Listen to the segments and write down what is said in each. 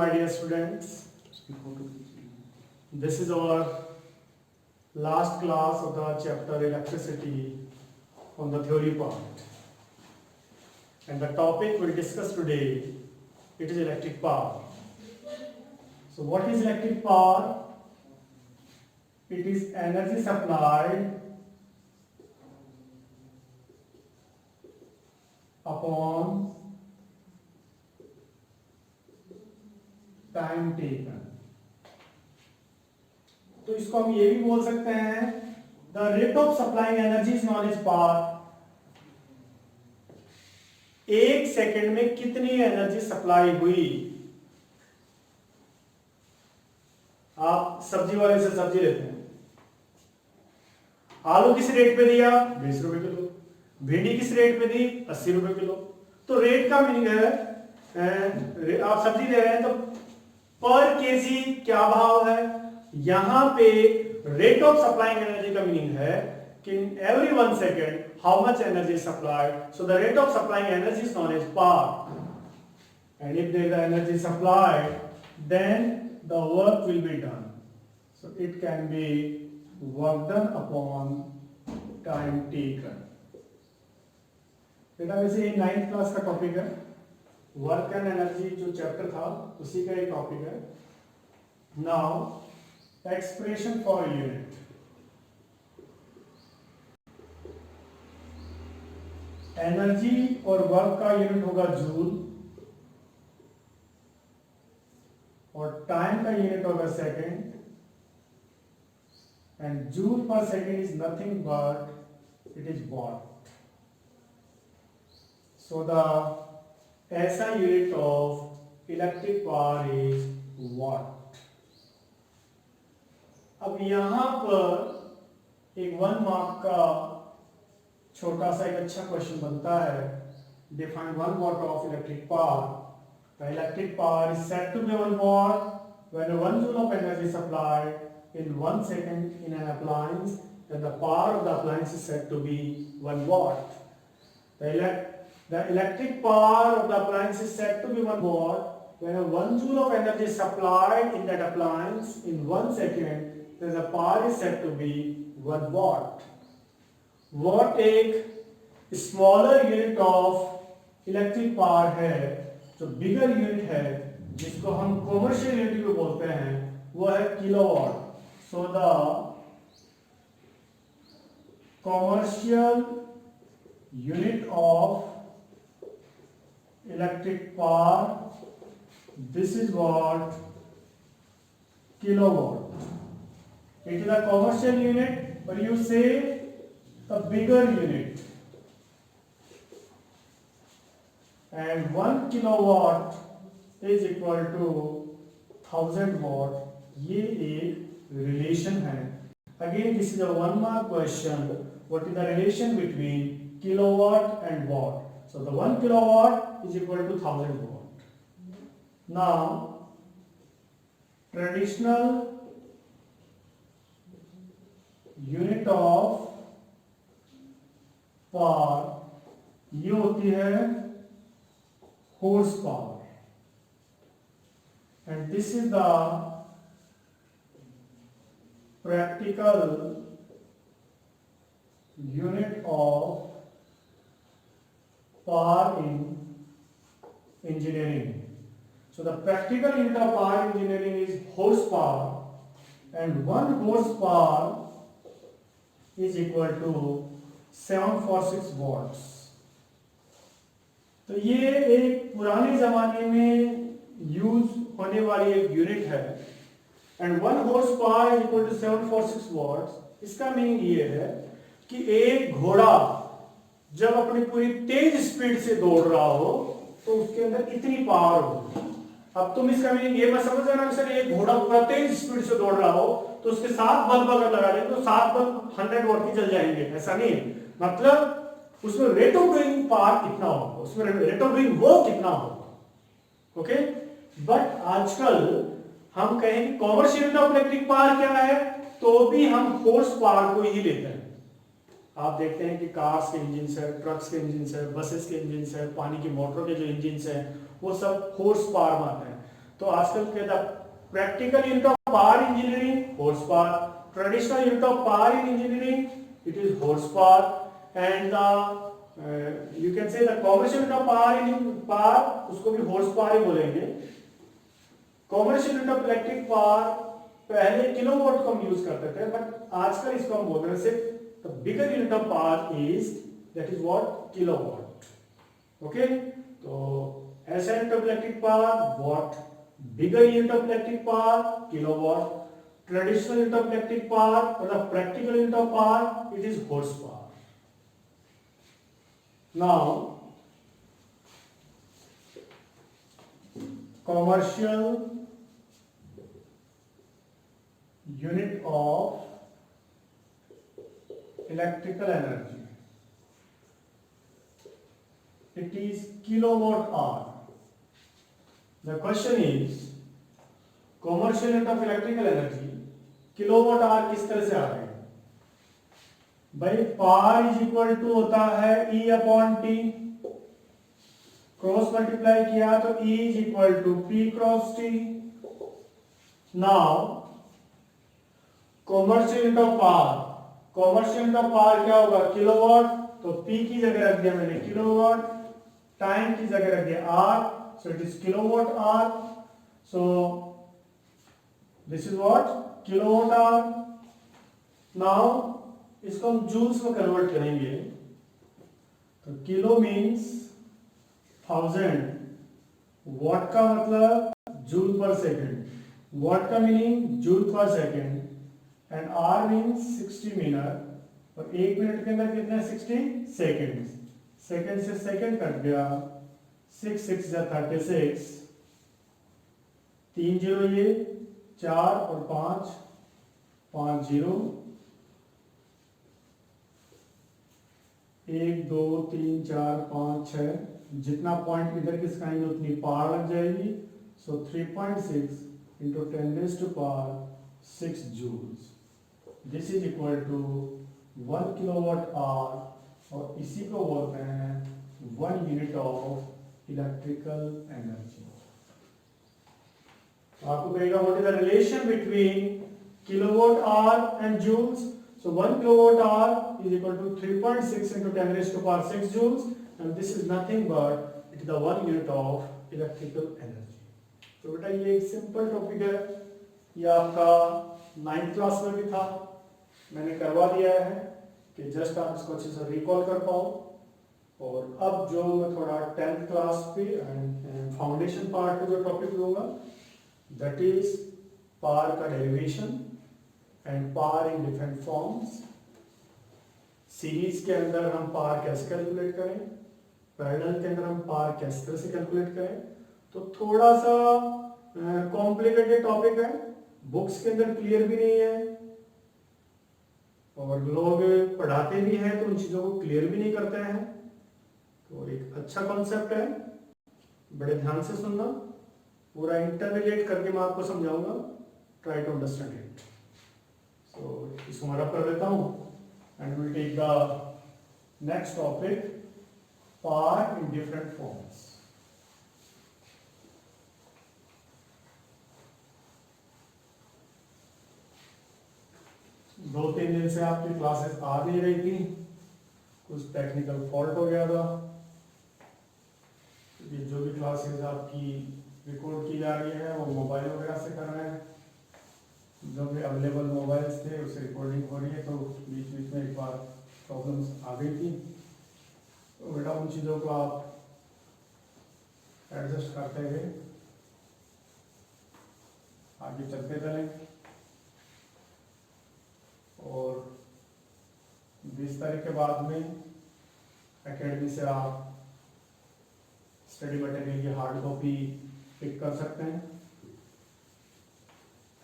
my dear students. This is our last class of the chapter electricity on the theory part. And the topic we'll discuss today, it is electric power. So what is electric power? It is energy supplied upon time taken. तो इसको हम ये भी बोल सकते हैं, the rate of supplying energy is known as power. एक second में कितनी एनर्जी सप्लाई हुई. आप सब्जी वाले से सब्जी लेते हैं, आलू किस रेट पे दिया? 20 रुपए किलो. भिंडी किस रेट पे दी? 80 रुपए किलो. तो रेट का मीनिंग है, आप सब्जी ले रहे हैं तो पर केजी क्या भाव है. यहां पे रेट ऑफ सप्लाइंग एनर्जी का मीनिंग है कि in every 1 second how much energy supplied. So the rate of supplying energy is known as power. And if there is energy supplied then the work will be done. So it can be work done upon time taken. बेटा वैसे ये 9th class का topic है. Work and energy जो chapter था उसी का एक टॉपिक है. Now expression for unit. Energy और वर्क का यूनिट होगा जूल और टाइम का यूनिट होगा second. And joule per second is nothing but it is what. So the SI unit of electric power is watt. अब यहां पर एक 1 मार्क का छोटा सा एक अच्छा क्वेश्चन बनता है. Define 1 watt of electric power. The electric power is said to be 1 watt when 1 joule of energy supplied in 1 second in an appliance. Then the power of the appliance is said to be 1 watt. The electric power of the appliance is said to be 1 watt when 1 joule of energy is supplied in that appliance in 1 second. Then the power is said to be 1 watt. Watt एक smaller unit of electric power है. जो bigger unit है जिसको हम commercial unit भी बोलते हैं वो है kilowatt. So the commercial unit of electric power, this is what kilowatt. It is a commercial unit, but you say a bigger unit. And 1 kilowatt is equal to 1000 watt. ये एक relation है. Again, this is a 1 mark question. What is the relation between kilowatt and watt? So the 1 kilowatt is equal to 1000 watt. Now, traditional unit of power ये होती है horse power. And this is the practical unit of power in engineering. So the practical unit of power in engineering is horsepower, and 1 horsepower is equal to 746 watts. तो ये एक पुराने जमाने में use होने वाली एक यूनिट है. And 1 horsepower is equal to 746 watts. इसका मीनिंग ये है कि एक घोड़ा जब अपनी पूरी तेज स्पीड से दौड़ रहा हो तो उसके अंदर कितनी पावर होगी. अब तुम इसका मीनिंग ये मत समझ लेना कि सर एक घोड़ा पूरा तेज स्पीड से दौड़ रहा हो तो उसके 7 बल्ब अगर लगा दें तो 7 बल्ब 100 वॉट की जल जाएंगे. ऐसा नहीं है. मतलब उसमें रेट ऑफ डूइंग पावर कितना होगा, उसमें रेट ऑफ डूइंग वर्क कितना होगा. ओके. बट आजकल हम कहें कि commercial unit of electric power क्या है तो भी हम फोर्स पावर को ही लेते हैं. आप देखते हैं कि कार्स के इंजन है, ट्रक्स के इंजन है, बसेस के इंजन है, पानी की मोटरों के जो इंजन है वो सब फोर्स पावर में आते हैं. तो आजकल के the practical unit of power engineering horse power, traditional unit of power in engineering it is horse power, and the you can say the commercial unit of power in power उसको भी horse power ही बोलेंगे। Commercial unit of electric power पहले kilowatt को हम use करते थे, but आजकल इसको हम बोल रहे हैं सिर्फ the bigger unit of power is that is what kilowatt. Okay, तो ऐसा unit of electric power watt, bigger unit of electric power kilowatt, traditional unit of electric power or the practical unit of power it is horse power. Now commercial unit of electrical energy, it is kilowatt hour. The question is commercial unit of electrical energy kilowatt hour किस तरह से आ रहे हैं भाई? Power is equal to होता है E upon T, cross multiply किया तो E is equal to P cross T. Now commercial unit of power, commercial unit of power क्या होगा? किलोवाट, तो P की जगह रख दिया मैंने किलोवाट, टाइम की जगह रख दिया R, so it is kilowatt hour. So this is what kilowatt hour. Now इसको हम जूल्स में कन्वर्ट करेंगे, तो किलो मीन्स 1000, वॉट का मतलब जूल पर सेकेंड, वॉट का meaning joule per second, and hour means 60 minute, और एक मिनट के अंदर कितने 60 सेकेंड, सेकेंड से सेकेंड कट गया, 6 6 या 36, 3 जीरो ये 4 और 5 5 जीरो, 1 2 3 4 5 6, जितना पॉइंट इधर किसकाएंगे उतनी पावर लग जाएगी। So 3.6 into 10 raise to power 6 joules, this is equal to 1 kilowatt hour, और इसी को बोलते हैं 1 यूनिट ऑफ इलेक्ट्रिकल एनर्जी। आपको कहेगा what is the relation between kilowatt hour and joules? So 1 kilowatt hour is equal to 3.6 into 10 raised to power 6 joules, and this is nothing but it is the 1 unit of electrical energy. तो बेटा ये एक simple topic है, ये आपका 9th class में भी था, मैंने करवा दिया है कि जस्ट आप इसको अच्छे से रिकॉल कर पाओ। और अब जो मैं थोड़ा 10th क्लास पे एंड फाउंडेशन पार्ट पे जो टॉपिक लूँगा दैट इज पावर का derivation and power in different forms. Series के अंदर हम पावर कैसे कैलकुलेट करें, पैरेलल के अंदर हम पावर किस तरह से कैलकुलेट करें, तो थोड़ा सा कॉम्प्लिकेटेड टॉपिक है, बुक्स के अंदर क्लियर भी नहीं है, और लोग पढ़ाते भी हैं तो उन चीज़ों को क्लियर भी नहीं करते हैं। तो एक अच्छा कॉन्सेप्ट है, बड़े ध्यान से सुनना, पूरा इंटररिलेट करके मैं आपको समझाऊंगा, try to understand it. So इसको मैं रब कर देता हूँ and we'll take the next topic, power in different forms. दो तीन दिन से आपकी क्लासेस आ नहीं रही थी, कुछ टेक्निकल फॉल्ट हो गया था। ये जो भी क्लासेस आपकी रिकॉर्ड की जा रही है वो मोबाइल वगैरह से कर रहे हैं, जो भी अवेलेबल मोबाइल्स थे उससे रिकॉर्डिंग हो रही है, तो बीच बीच में एक बार प्रॉब्लम्स आ गई थी। तो बेटा उन चीज़ों को आप एडजस्ट करते हुए आगे चलते चलें। और 20 तारीख के बाद में एकेडमी से आप स्टडी मटेरियल की हार्ड कॉपी पिक कर सकते हैं,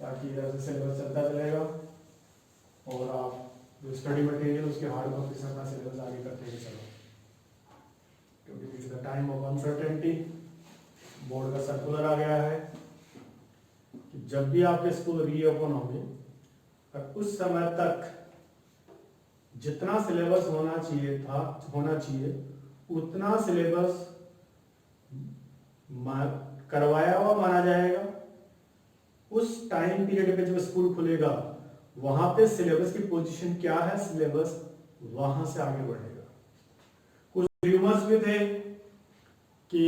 ताकि इधर से सिलेबस चलता चलेगा और आप जो स्टडी मटेरियल उसके हार्ड कॉपी से अपना सिलेबस आगे करते हुए चलो, क्योंकि this is the time of uncertainty. Board का सर्कुलर आ गया है कि जब भी आपके स्कूल रीओपन होंगे और उस समय तक जितना सिलेबस होना चाहिए उतना सिलेबस करवाया हुआ माना जाएगा। उस टाइम पीरियड पे जब स्कूल खुलेगा वहां पे सिलेबस की पोजीशन क्या है, सिलेबस वहां से आगे बढ़ेगा। कुछ र्यूमर्स भी थे कि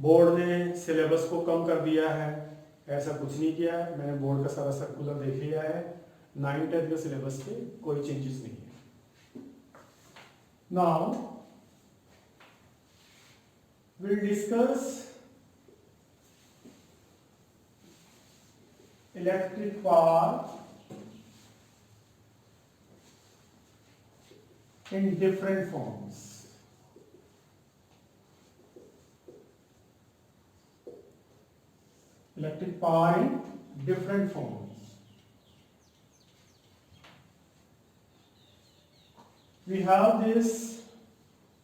बोर्ड ने सिलेबस को कम कर दिया है, ऐसा कुछ नहीं किया है। मैंने बोर्ड का सारा सर्कुलर देख लिया है, 9th के सिलेबस पे कोई चेंजेस नहीं है। Now we'll discuss electric power in different forms. Electric power in different forms. We have this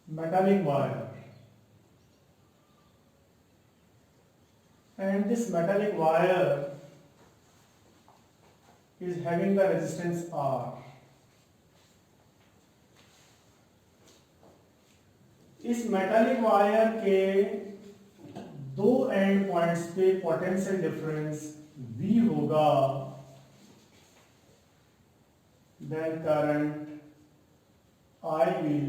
metallic wire, and this metallic wire is having the resistance R. इस metallic wire के दो and points पे potential difference V होगा, then current I will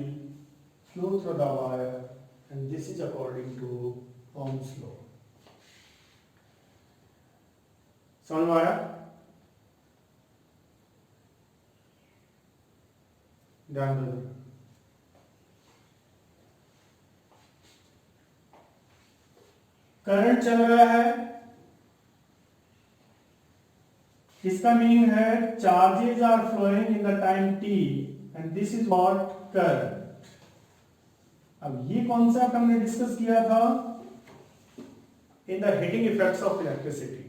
flow through the wire, and this is according to Ohm's law. समझ में आया? ध्यान दो। करंट चल रहा है, इसका मीनिंग है charges are flowing in the time t and this is what current. अब ये कॉन्सेप्ट हमने डिस्कस किया था in the heating effects of electricity.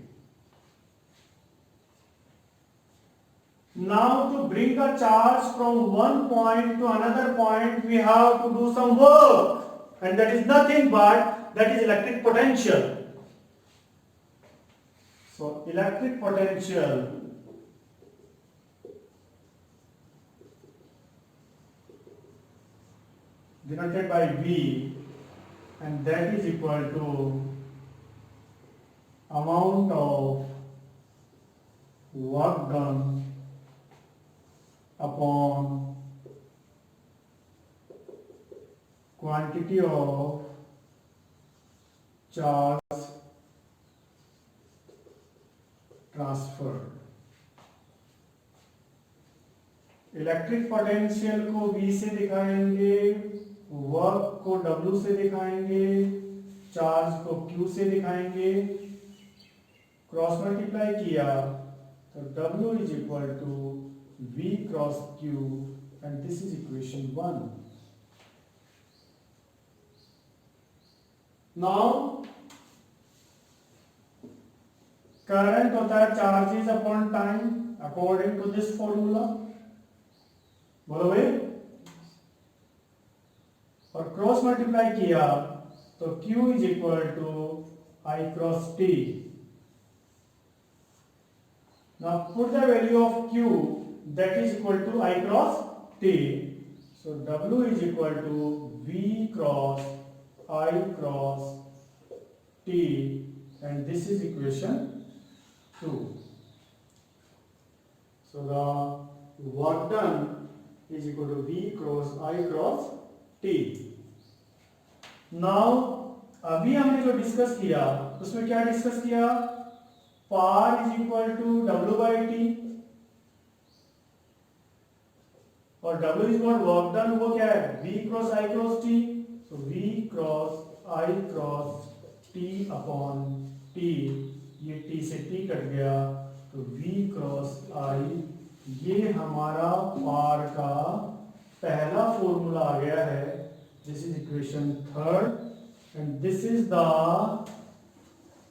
Now to bring the charge from one point to another point, we have to do some work, and that is nothing but that is electric potential. So electric potential denoted by V, and that is equal to amount of work done upon quantity of charge transferred. Electric potential को V से दिखाएंगे, work को W से दिखाएंगे, charge को Q से दिखाएंगे। Cross multiply किया तो W is equal to V cross Q, and this is equation 1. Now current होता है charges upon time according to this formula. बोलो भाई, और क्रॉस मल्टीप्लाई किया तो Q is equal to I cross T. Now put the value of Q, that is equal to I cross T. So W is equal to V cross I cross T, and this is equation 2. So the work done is equal to V cross I cross T. Now अभी हमने जो discuss किया उसमें क्या discuss किया, power is equal to W by T, और W is what work done, वो क्या है V cross I cross T। So V cross I cross T upon T, ये T से T कट गया तो V क्रॉस I, ये हमारा पावर का पहला फॉर्मूला आ गया है। This is equation 3rd, and this is the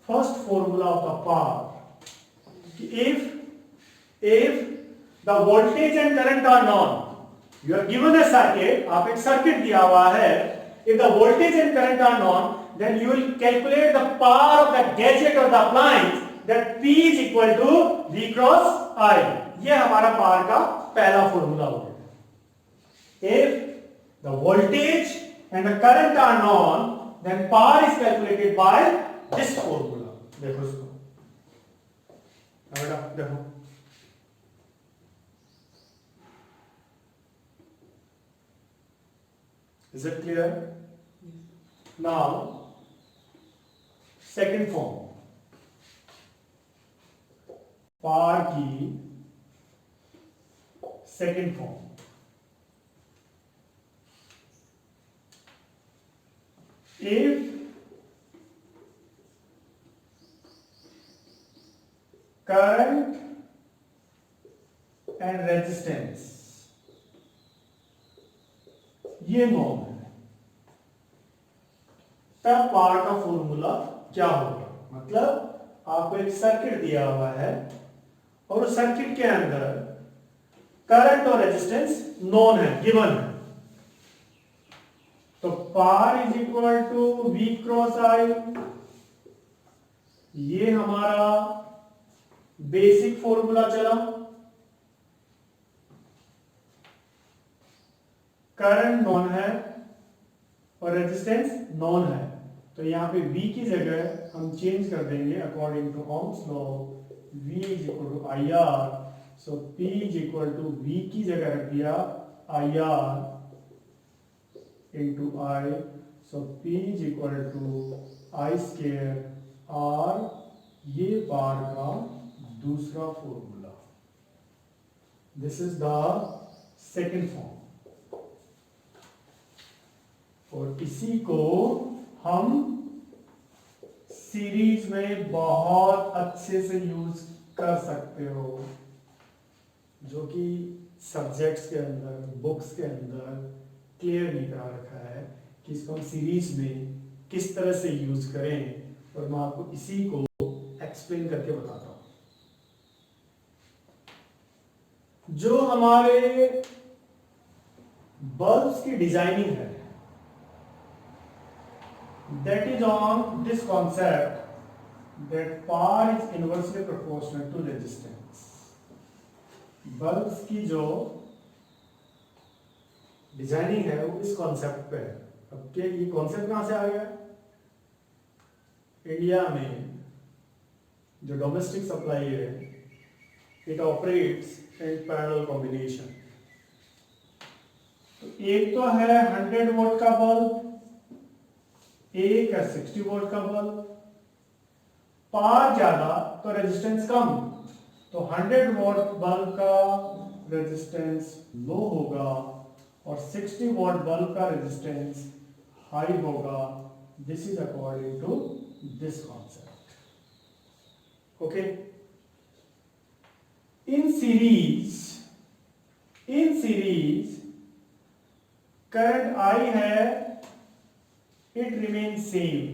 first formula of the power. If the voltage and current are known, you are given a circuit, आप एक सर्किट दिया हुआ है, if the voltage and current are known, then you will calculate the power of the gadget or the appliance, that P is equal to V cross I. ये हमारा power का पहला formula हो गया। If the voltage and the current are known, then power is calculated by this formula, देखो इसको बेटा, देखो is it clear? Now second form, power की second form, if current and resistance ये नॉर्म है, तब पार का फॉर्मूला क्या होगा? मतलब आपको एक सर्किट दिया हुआ है और उस सर्किट के अंदर करंट और रेजिस्टेंस नॉन है, गिवन है, तो power is equal to V cross I, ये हमारा बेसिक फॉर्मूला चला। करंट नॉन है और रेजिस्टेंस नॉन है, तो यहां पे V की जगह हम चेंज कर देंगे according to Ohm's law, V is equal to IR, so P is equal to V की जगह रख दिया IR into I, so P is equal to I square R, ये पार का दूसरा formula, this is the second form, और इसी को हम सीरीज में बहुत अच्छे से यूज कर सकते हो, जो कि सब्जेक्ट्स के अंदर, बुक्स के अंदर क्लियर नहीं करा रखा है कि इसको हम सीरीज में किस तरह से यूज करें, और मैं आपको इसी को एक्सप्लेन करके बताता हूं। जो हमारे बल्ब्स की डिजाइनिंग है, that is on this concept that power is inversely proportional to resistance. Bulbs की जो डिजाइनिंग है वो इस कॉन्सेप्ट पे है। अब क्या ये कॉन्सेप्ट कहां से आ गया? इंडिया में जो डोमेस्टिक सप्लाई है, it operates in parallel combination. तो एक तो है 100 वोल्ट का बल्ब, एक है 60 वोल्ट का बल्ब। पावर ज्यादा तो रेजिस्टेंस कम, तो 100 वोल्ट बल्ब का रेजिस्टेंस लो होगा और 60 वोल्ट बल्ब का रेजिस्टेंस हाई होगा। This is according to this concept. Okay, in series current I है, it remains same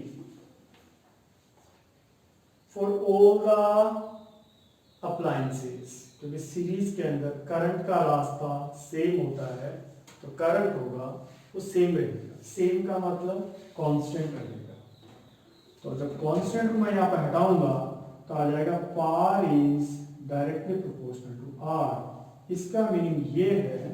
for all the appliances, क्योंकि सीरीज के अंदर करंट का रास्ता सेम होता है, तो करंट होगा वो सेम रहेगा। सेम का मतलब कांस्टेंट रहेगा। तो जब कांस्टेंट को मैं यहां पर हटाऊंगा तो आ जाएगा power is directly proportional to R। इसका मीनिंग ये है,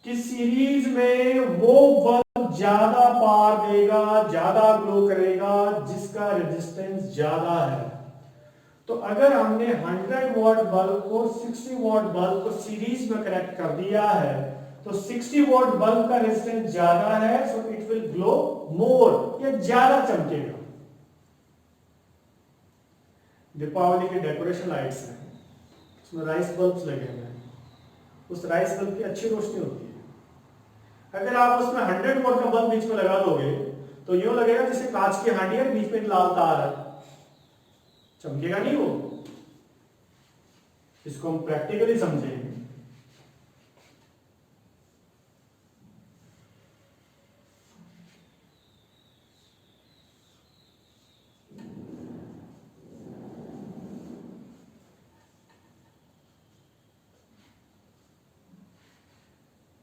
कि सीरीज में वो बल्ब ज्यादा पावर देगा, ज्यादा ग्लो करेगा जिसका रेजिस्टेंस ज्यादा है। तो अगर हमने 100 वॉट बल्ब को 60 वॉट बल्ब को सीरीज में कनेक्ट कर दिया है, तो 60 वॉट बल्ब का रेजिस्टेंस ज्यादा है, सो इट विल ग्लो मोर, ये ज्यादा चमकेगा। दीपावली के डेकोरेशन लाइट्स हैं, उसमें राइस बल्ब्स लगे हुए हैं, उस राइस बल्ब की अच्छी रोशनी होती है। अगर आप उसमें 100 वोल्ट का बल्ब बीच में लगा दोगे तो यूं लगेगा जैसे कांच की हांडी है, बीच में लाल तार है, चमकेगा नहीं वो। इसको हम प्रैक्टिकली समझेंगे।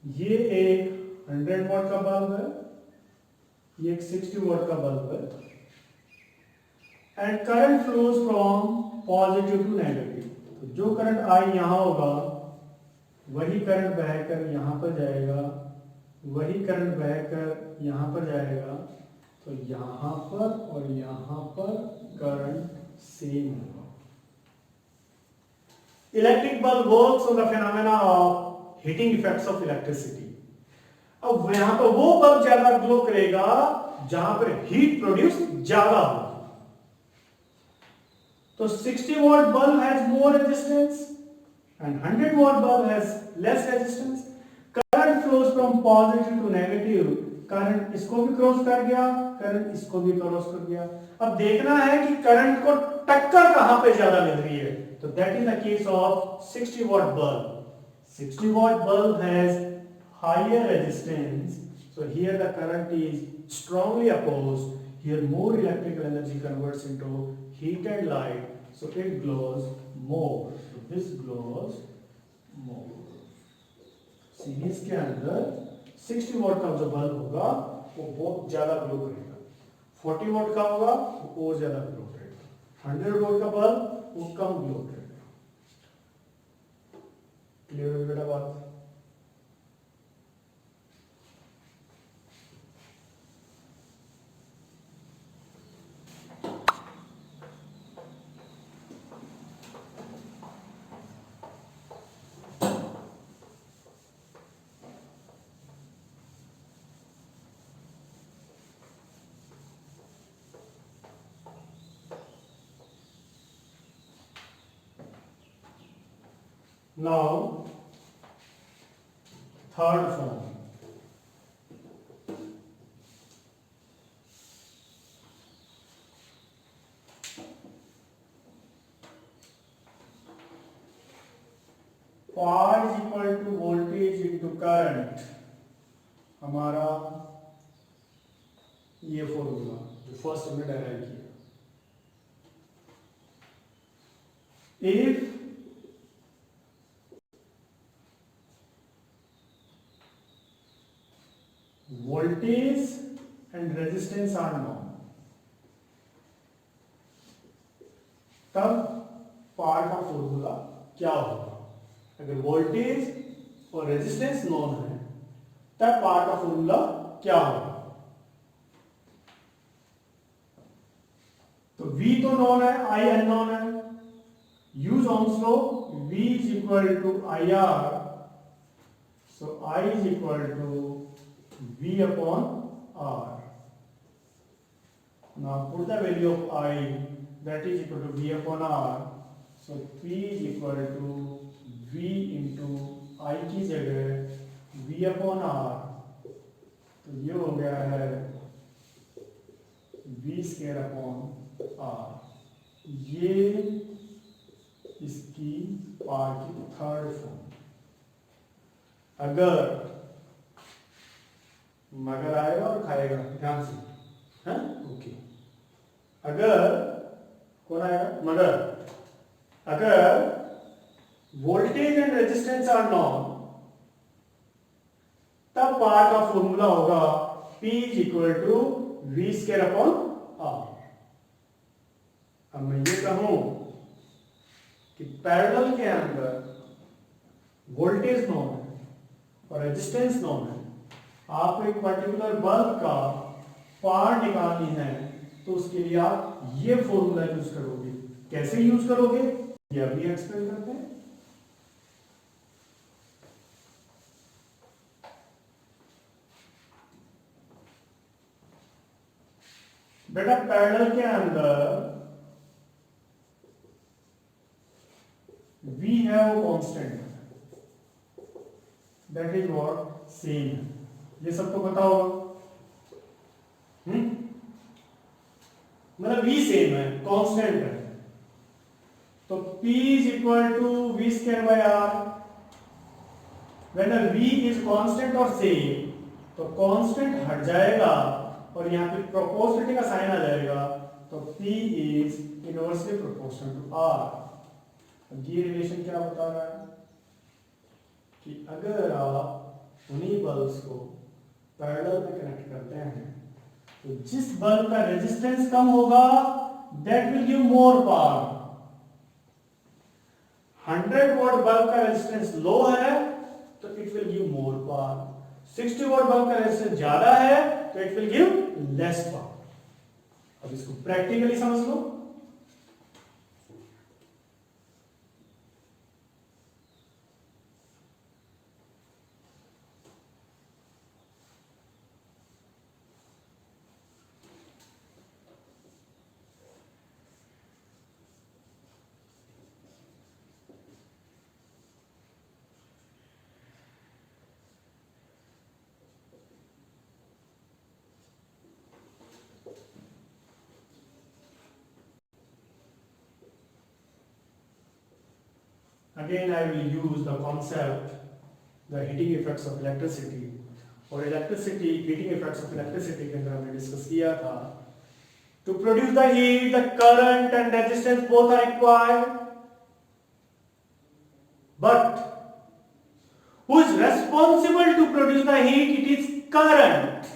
ये एक 100 वॉट का बल्ब है, ये एक 60 वॉट का बल्ब है, and current flows from positive to negative. तो जो करंट I यहां होगा वही करंट बहकर यहां पर जाएगा, वही करंट बहकर यहाँ पर जाएगा, तो यहाँ पर और यहाँ पर करंट सेम होगा। Electric bulb works on the phenomena of heating effects of electricity. अब यहाँ पर वो बल्ब ज्यादा ग्लो करेगा जहां पर हीट प्रोड्यूस ज्यादा होगी। तो 60 watt bulb has more resistance and 100 watt bulb has less resistance. Current flows from positive to negative. Current इसको भी क्रॉस कर गया, करंट इसको भी क्रॉस कर गया। अब देखना है कि करंट को टक्कर कहां पे ज्यादा मिल रही है। तो that is the case of 60 watt bulb. 60 watt bulb has higher resistance, so here the current is strongly opposed. Here more electrical energy converts into heat and light, so it glows more. So this glows more. Series के अंदर 60 what का जो bulb होगा वो बहुत ज्यादा glow करेगा, 40 what का होगा वो और ज्यादा ग्लो करेगा, 100 वॉट का बल्ब वो कम ग्लो करेगा। क्लियर है बेटा बात? Now, third form. Power is equal to voltage into current. हमारा ये फॉर्मूला जो फर्स्ट हमने डेराइव किया। If voltage and resistance are known, तब पावर का फॉर्मूला क्या होगा? अगर वोल्टेज और रेजिस्टेंस नोन है तब पावर का फॉर्मूला क्या होगा? तो V तो नोन है, I अननोन है। Use ohms law, V is equal to IR, so I is equal to V upon R. Now put the value of I, that is equal to V upon R. So P is equal to V into I की जगह V upon R, तो ये हो गया है V square upon R। ये इसकी power की थर्ड फॉर्म। अगर मगर आएगा और खाएगा, ध्यान से, हैं? ओके। अगर कौन आएगा? मगर। अगर voltage and resistance are known, तब पावर का फॉर्मूला होगा P is equal to V square upon R। अब मैं ये कहूं कि पैरेलल के अंदर वोल्टेज नॉन है और रेजिस्टेंस नॉन है, आपको एक पर्टिकुलर बल्ब का पावर निकालनी है, तो उसके लिए आप ये फॉर्मूला यूज करोगे। कैसे यूज करोगे ये अभी एक्सप्लेन करते हैं। बेटा पैरेलल के अंदर V है वो constant, that is what same है, ये सबको पता होगा। मतलब V सेम है, कांस्टेंट है, तो P is equal to V square by R। When V is constant और same, तो कांस्टेंट हट जाएगा और यहाँ पे प्रोपोर्शनलिटी का साइन आ जाएगा, तो P is inversely proportional to R। ये रिलेशन क्या बता रहा है कि अगर आप उन्हीं बल्ब्स को पैरेलल में कनेक्ट करते हैं, तो जिस बल्ब का रेजिस्टेंस कम होगा that will give more power. 100 what bulb का रेजिस्टेंस लो है तो it will give more power. 60 volt bulb का रेजिस्टेंस ज्यादा है तो it will give less power. अब इसको प्रैक्टिकली समझ लो। Again, I will use the concept, the heating effects of electricity. और electricity, heating effects of electricity के अंदर हमने डिस्कस किया था. To produce the heat, the current and resistance both are required. But who is responsible to produce the heat? It is current.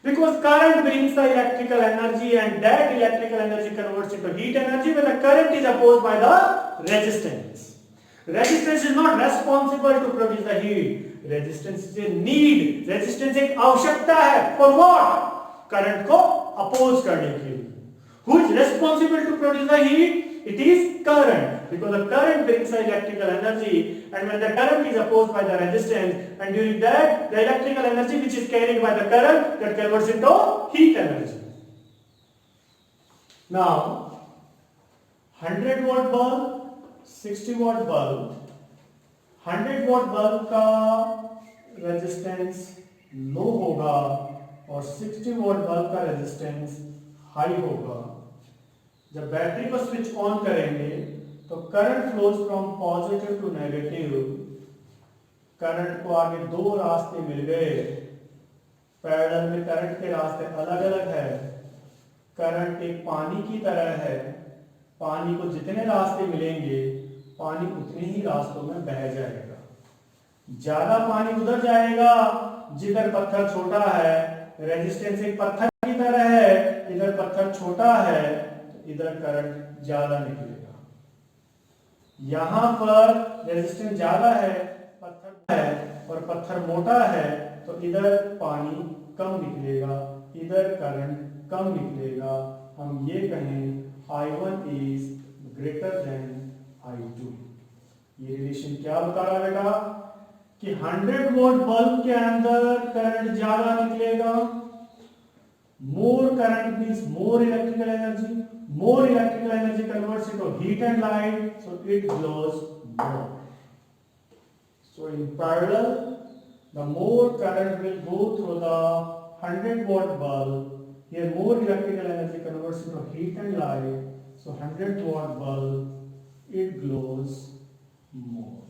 Because current brings the electrical energy and that electrical energy converts into heat energy when the current is opposed by the resistance. Resistance is not responsible to produce the heat. Resistance is a need. Resistance एक आवश्यकता है. For what? Current को oppose करने के लिए. Who is responsible to produce the heat? It is current, because the current brings the electrical energy, and when the current is opposed by the resistance, and during that the electrical energy which is carried by the current that converts into heat energy. Now 100 watt bulb, 60 watt bulb, 100 watt bulb का resistance low होगा और 60 watt bulb का resistance high होगा. जब battery को switch on करेंगे तो current flows from positive to negative. Current को आगे दो रास्ते मिल गए. पैरेलल में करंट के रास्ते अलग अलग है. करंट एक पानी की तरह है. पानी को जितने रास्ते मिलेंगे पानी उतने ही रास्तों में बह जाएगा. ज्यादा पानी उधर जाएगा जिधर पत्थर छोटा है. रेजिस्टेंस एक पत्थर की तरह है. इधर पत्थर छोटा है, इधर करंट ज्यादा निकलेगा. यहां पर रेजिस्टेंस ज्यादा है, पत्थर है और पत्थर मोटा है, तो इधर पानी कम निकलेगा, इधर करंट कम निकलेगा. हम ये कहें I1 is greater than I2. ये रिलेशन क्या बता रहा है बेटा कि 100 वोल्ट बल्ब के अंदर करंट ज्यादा निकलेगा. More current means more electrical energy. More electrical energy converts into heat and light, so it glows more. So in parallel, the more current will go through the 100 watt bulb. Here more electrical energy converts into heat and light, so 100 watt bulb it glows more.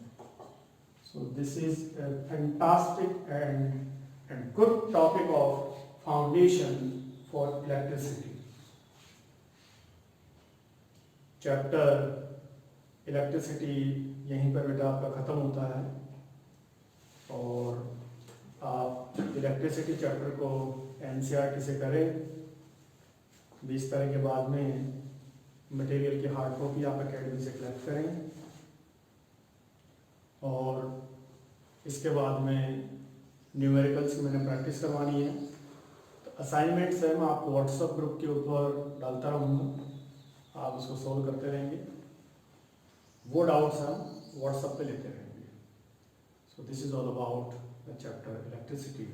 So this is a fantastic and good topic of foundation for electricity. Chapter electricity यहीं पर बेटा आपका ख़त्म होता है. और आप electricity chapter को एनसीईआरटी से करें. 20 तारीख के बाद में मटेरियल की हार्ड कॉपी आप एकेडमी से कलेक्ट करें. और इसके बाद में न्यूमेरिकल्स की मैंने प्रैक्टिस करवानी है. असाइनमेंट्स है मैं आपको व्हाट्सएप ग्रुप के ऊपर डालता रहूँगा. आप उसको सोल्व करते रहेंगे. वो डाउट्स हम व्हाट्सएप पे लेते रहेंगे. So this is all about the chapter electricity.